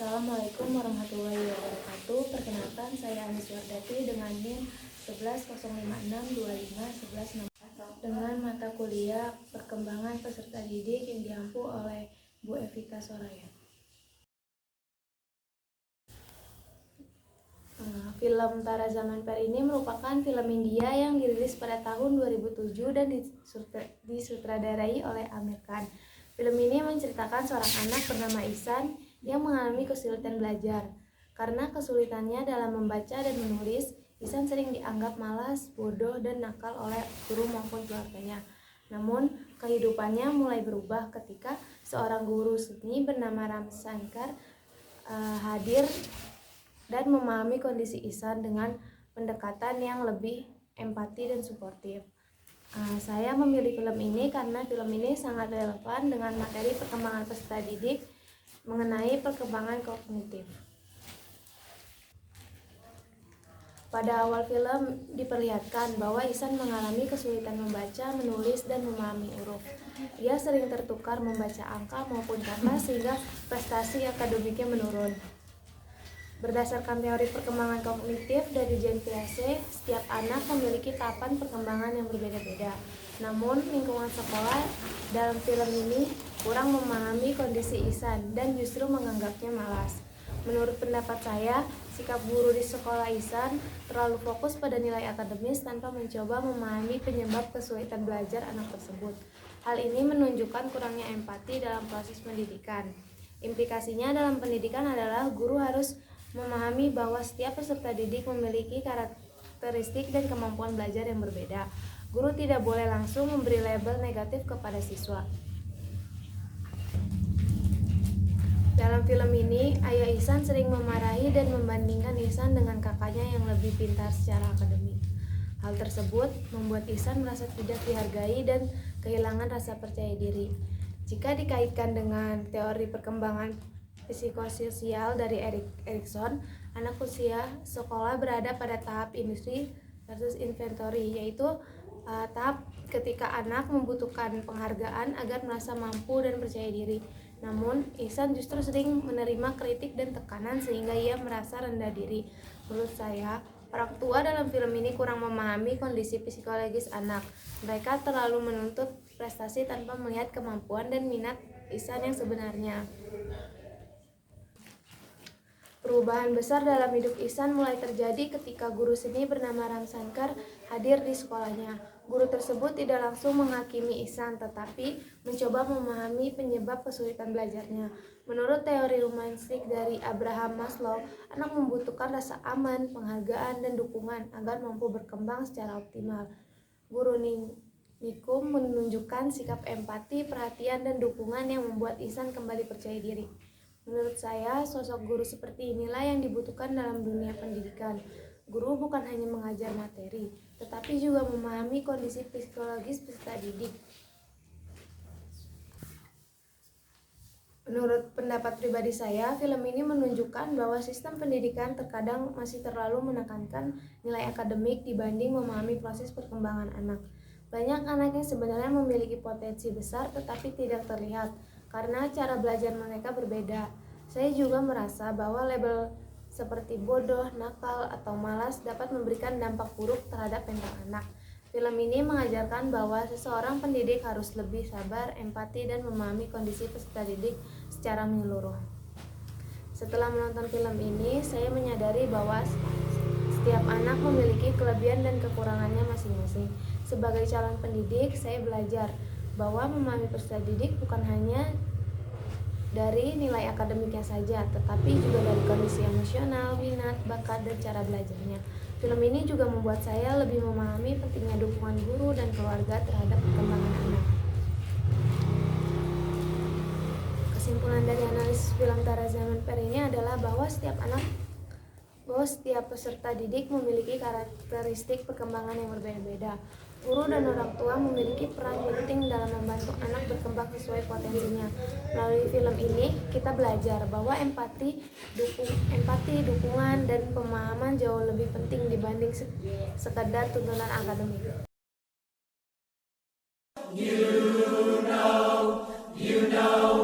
Assalamualaikum warahmatullahi wabarakatuh. Perkenalkan, saya Anis Wardati dengan NIM 11.056.25.11 dengan mata kuliah Perkembangan Peserta Didik yang diampu oleh Bu Evita Soraya. Film Tara Zaman Per ini merupakan film India yang dirilis pada tahun 2007 dan disutradarai oleh Amir Khan. Film ini menceritakan seorang anak bernama Ihsan yang mengalami kesulitan belajar. Karena kesulitannya dalam membaca dan menulis, Ihsan sering dianggap malas, bodoh, dan nakal oleh guru maupun keluarganya. Namun, kehidupannya mulai berubah ketika seorang guru seni bernama Ram Shankar hadir dan memahami kondisi Ihsan dengan pendekatan yang lebih empati dan suportif. Saya memilih film ini karena film ini sangat relevan dengan materi perkembangan peserta didik mengenai perkembangan kognitif. Pada awal film diperlihatkan bahwa Ihsan mengalami kesulitan membaca, menulis, dan memahami huruf. Ia sering tertukar membaca angka maupun kata sehingga prestasi akademiknya menurun. Berdasarkan teori perkembangan kognitif dari Jean Piaget, setiap anak memiliki tahapan perkembangan yang berbeda-beda. Namun, lingkungan sekolah dalam film ini kurang memahami kondisi Ihsan dan justru menganggapnya malas. Menurut pendapat saya, sikap guru di sekolah Ihsan terlalu fokus pada nilai akademis tanpa mencoba memahami penyebab kesulitan belajar anak tersebut. Hal ini menunjukkan kurangnya empati dalam proses pendidikan. Implikasinya dalam pendidikan adalah guru harus memahami bahwa setiap peserta didik memiliki karakteristik dan kemampuan belajar yang berbeda. Guru tidak boleh langsung memberi label negatif kepada siswa. Dalam film ini, ayah Ihsan sering memarahi dan membandingkan Ihsan dengan kakaknya yang lebih pintar secara akademik. Hal tersebut membuat Ihsan merasa tidak dihargai dan kehilangan rasa percaya diri. Jika dikaitkan dengan teori perkembangan psikososial dari Erikson, anak usia sekolah berada pada tahap industri versus inventory, yaitu tahap ketika anak membutuhkan penghargaan agar merasa mampu dan percaya diri. Namun, Ihsan justru sering menerima kritik dan tekanan sehingga ia merasa rendah diri. Menurut saya, orang tua dalam film ini kurang memahami kondisi psikologis anak. Mereka terlalu menuntut prestasi tanpa melihat kemampuan dan minat Ihsan yang sebenarnya. Perubahan besar dalam hidup Ihsan mulai terjadi ketika guru seni bernama Ram Shankar hadir di sekolahnya. Guru tersebut tidak langsung menghakimi Ihsan, tetapi mencoba memahami penyebab kesulitan belajarnya. Menurut teori humanistik dari Abraham Maslow, anak membutuhkan rasa aman, penghargaan, dan dukungan agar mampu berkembang secara optimal. Guru Nikum menunjukkan sikap empati, perhatian, dan dukungan yang membuat Ihsan kembali percaya diri. Menurut saya, sosok guru seperti inilah yang dibutuhkan dalam dunia pendidikan. Guru bukan hanya mengajar materi, tetapi juga memahami kondisi psikologis peserta didik. Menurut pendapat pribadi saya, film ini menunjukkan bahwa sistem pendidikan terkadang masih terlalu menekankan nilai akademik dibanding memahami proses perkembangan anak. Banyak anak yang sebenarnya memiliki potensi besar tetapi tidak terlihat karena cara belajar mereka berbeda. Saya juga merasa bahwa label seperti bodoh, nakal, atau malas dapat memberikan dampak buruk terhadap mental anak. Film ini mengajarkan bahwa seseorang pendidik harus lebih sabar, empati, dan memahami kondisi peserta didik secara menyeluruh. Setelah menonton film ini, saya menyadari bahwa setiap anak memiliki kelebihan dan kekurangannya masing-masing. Sebagai calon pendidik, saya belajar bahwa memahami peserta didik bukan hanya dari nilai akademiknya saja, tetapi juga dari kondisi emosional, minat, bakat, dan cara belajarnya. Film ini juga membuat saya lebih memahami pentingnya dukungan guru dan keluarga terhadap perkembangan anak. Kesimpulan dari analisis film Tara Zaman Per ini adalah bahwa setiap peserta didik memiliki karakteristik perkembangan yang berbeda-beda. Guru dan orang tua memiliki peran penting dalam membantu anak berkembang sesuai potensinya. Melalui film ini, kita belajar bahwa empati, dukungan, dan pemahaman jauh lebih penting dibanding sekedar tuntunan akademik. You know